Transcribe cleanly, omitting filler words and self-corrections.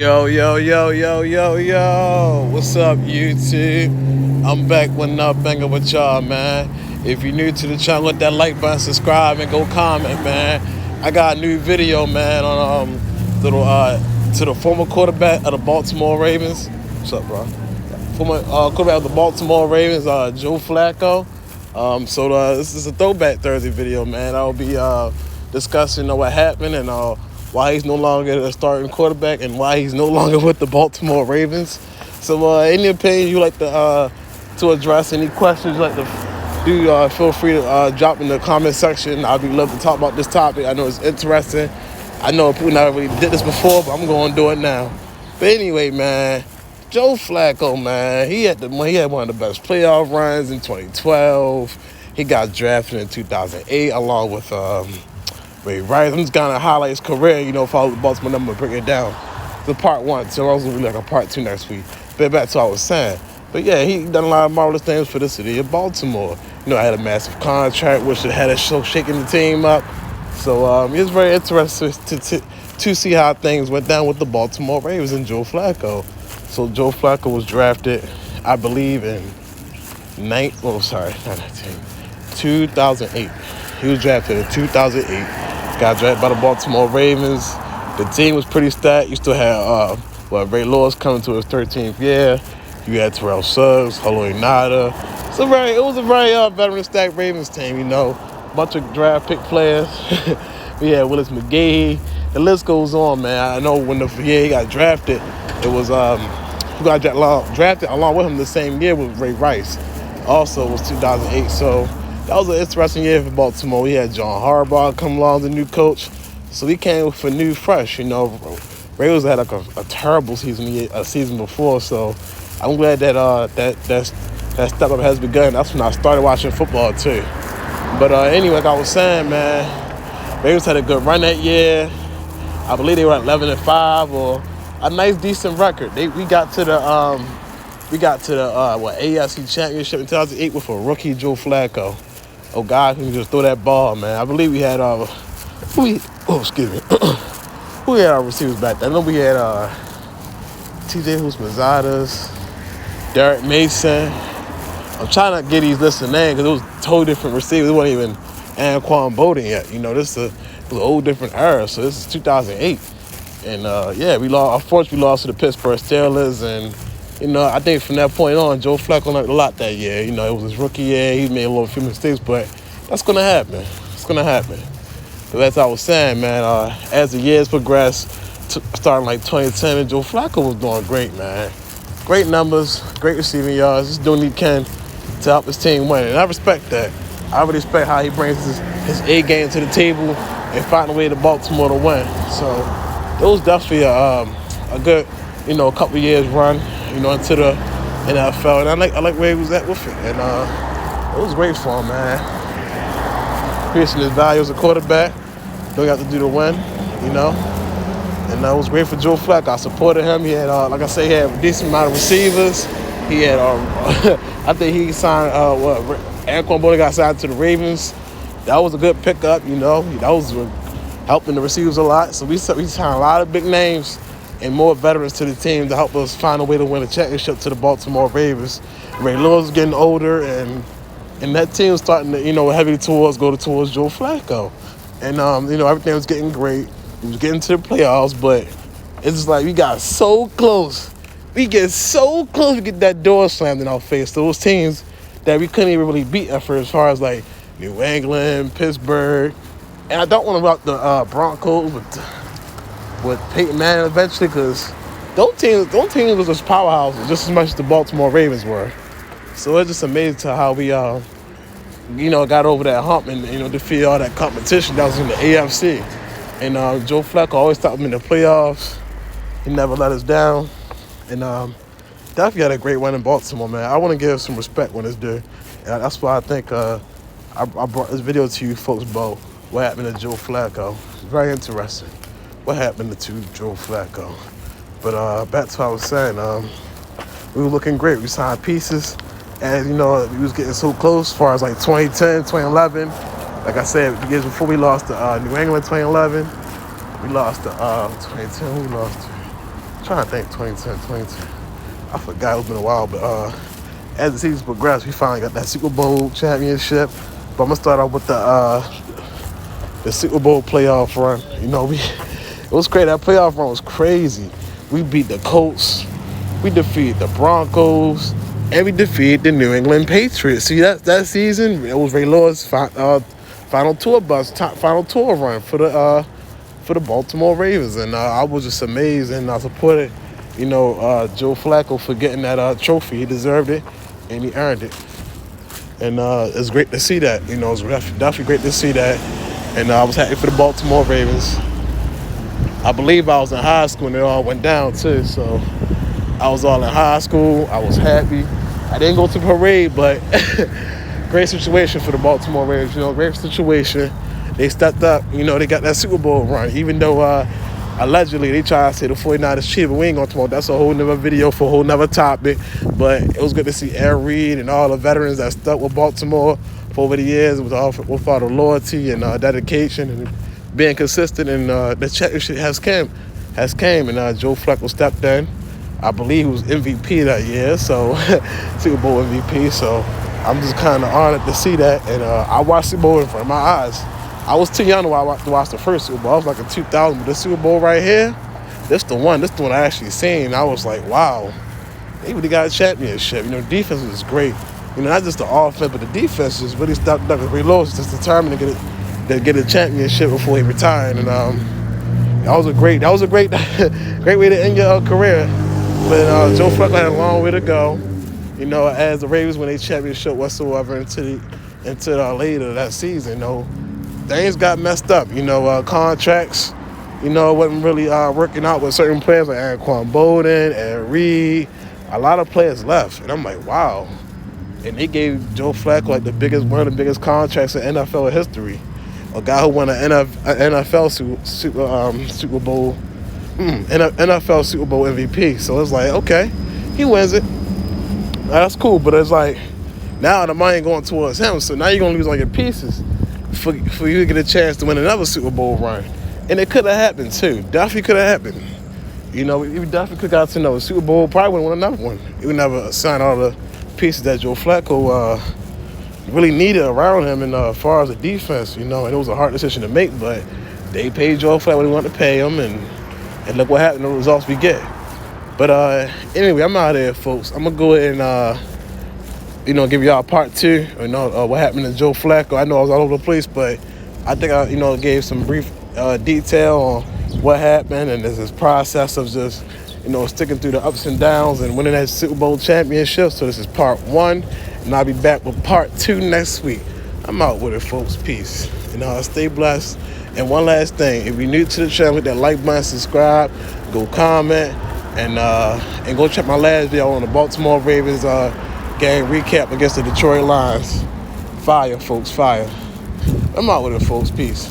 Yo, yo, yo, yo, yo, yo. What's up, YouTube? I'm back with another banger with y'all, man. If you're new to the channel, hit that like button, subscribe, and go comment, man. I got a new video, man, on to the former quarterback of the Baltimore Ravens. What's up, bro? Former quarterback of the Baltimore Ravens, Joe Flacco. This is a throwback Thursday video, man. I'll be discussing what happened and why he's no longer a starting quarterback and why he's no longer with the Baltimore Ravens. So any opinion you like to address, any questions you like to do, feel free to drop in the comment section. I'd be love to talk about this topic. I know it's interesting. I know people never really did this before, but I'm going to do it now. But anyway, man, Joe Flacco, man, he had one of the best playoff runs in 2012. He got drafted in 2008 along with Ray Rice. I'm just gonna highlight his career, follow the Baltimore number, break it down. The part one, so I was gonna be like a part two next week. But back to what I was saying. But yeah, he done a lot of marvelous things for the city of Baltimore. I had a massive contract, which had us shaking the team up. So it was very interesting to see how things went down with the Baltimore Ravens and Joe Flacco. So Joe Flacco was drafted, I believe, in 2008. He was drafted in 2008. Got drafted by the Baltimore Ravens. The team was pretty stacked. You still had Ray Lewis coming to his 13th year. You had Terrell Suggs, Halloy Nada. It was a very veteran stacked Ravens team. Bunch of draft pick players. We had Willis McGahee. The list goes on, man. I know when the year he got drafted, it was who got drafted along with him the same year with Ray Rice. Also, it was 2008. So that was an interesting year for Baltimore. We had John Harbaugh come along, the new coach. So he came for new, fresh. Ravens had like a terrible season before. So I'm glad that step up has begun. That's when I started watching football too. But anyway, like I was saying, man, Ravens had a good run that year. I believe they were at 11-5 or a nice, decent record. We got to the AFC Championship in 2008 with a rookie Joe Flacco. Oh God, can just throw that ball, man. I believe we had who had our receivers back then? I know we had TJ Houshmandzadeh, Derek Mason. I'm trying to get these lists of names because it was totally different receivers. It wasn't even Anquan Bolden yet. This is a whole different era. So this is 2008. And unfortunately we lost to the Pittsburgh Steelers. And I think from that point on, Joe Flacco learned a lot that year. It was his rookie year. He made a few mistakes, but that's gonna happen. It's gonna happen. But as I was saying, man, as the years progressed, starting like 2010, Joe Flacco was doing great, man. Great numbers, great receiving yards. He's doing what he can to help his team win, and I respect that. I really respect how he brings his A game to the table and find a way to Baltimore to win. So it was definitely a good, couple of years run, into the NFL, and I like where he was at with it, and it was great for him, man. Piercing his value as a quarterback, don't have to do to win, and it was great for Joe Flacco. I supported him. He had, like I say, he had a decent amount of receivers. He had, I think he signed, Anquan Bolden got signed to the Ravens. That was a good pickup, That was helping the receivers a lot. So we signed a lot of big names and more veterans to the team to help us find a way to win a championship to the Baltimore Ravens. Ray Lewis was getting older, and that team was starting to, heavily go towards Joe Flacco. And, everything was getting great. We was getting to the playoffs, but it's just like we got so close. We get so close to get that door slammed in our face. Those teams that we couldn't even really beat at first, as far as like New England, Pittsburgh. And I don't want to rock the Broncos with Peyton Manning eventually, because those teams was just powerhouses just as much as the Baltimore Ravens were. So it's just amazing to how we got over that hump and defeated all that competition that was in the AFC. And Joe Flacco always stopped him in the playoffs. He never let us down. And definitely had a great run in Baltimore, man. I want to give some respect when it's due. And that's why I think I brought this video to you folks about what happened to Joe Flacco. It's very interesting. What happened to Joe Flacco? But back to what I was saying, we were looking great. We signed pieces. And, we was getting so close as far as like 2010, 2011. Like I said, the years before we lost to New England 2011. We lost to 2010. We lost to trying to think, 2010, 2010. I forgot, it's been a while, but as the season progressed, we finally got that Super Bowl championship. But I'm gonna start off with the Super Bowl playoff run. It was crazy. That playoff run was crazy. We beat the Colts, we defeated the Broncos, and we defeated the New England Patriots. See, that season, it was Ray Lewis' final tour run for the Baltimore Ravens, and I was just amazed, and I supported, Joe Flacco for getting that trophy. He deserved it, and he earned it. And it's great to see that. It was definitely great to see that, and I was happy for the Baltimore Ravens. I believe I was in high school when it all went down too, so I was all in high school. I was happy. I didn't go to the parade, but great situation for the Baltimore Ravens. Great situation. They stepped up. They got that Super Bowl run, even though allegedly they try to say the 49ers cheated, but we ain't gonna talk about that. That's a whole nother video for a whole nother topic. But it was good to see Aaron Reed and all the veterans that stuck with Baltimore for over the years with all the loyalty and dedication and being consistent, and the championship has came, and Joe Flacco stepped in. I believe he was MVP that year, so Super Bowl MVP. So I'm just kind of honored to see that, and I watched Super Bowl in front of my eyes. I was too young to watch the first Super Bowl. I was like in 2000, but the Super Bowl right here, this the one I actually seen. I was like, wow, they really got a championship. Defense was great. Not just the offense, but the defense just really stepped up. Ray Lewis just determined to get a championship before he retired, and that was a great great way to end your career. But Joe Flacco had a long way to go. As the Ravens win a championship whatsoever into later that season, things got messed up. Contracts, wasn't really working out with certain players like Anquan Bolden and Reed. A lot of players left, and I'm like, wow. And they gave Joe Flacco like one of the biggest contracts in NFL history. A guy who won an NFL Super Bowl, NFL Super Bowl MVP. So it's like, okay, he wins it. That's cool, but it's like now the money going towards him. So now you're gonna lose all your pieces for you to get a chance to win another Super Bowl run. And it could have happened too. Definitely could have happened. We definitely could have got to another Super Bowl. Probably would have won another one. He would never sign all the pieces that Joe Flacco really needed around him, and as far as the defense, and it was a hard decision to make, but they paid Joe Flacco what they wanted to pay him, and look what happened, the results we get. But anyway, I'm out of here, folks. I'm gonna go ahead and give y'all part two. What happened to Joe Flacco. I know I was all over the place, but I think I gave some brief detail on what happened, and there's this process of just sticking through the ups and downs and winning that Super Bowl championship. So this is part one, and I'll be back with part two next week. I'm out with it, folks. Peace. Stay blessed. And one last thing, if you're new to the channel, hit that like button, subscribe, go comment, and go check my last video on the Baltimore Ravens game recap against the Detroit Lions. Fire, folks, fire. I'm out with it, folks. Peace.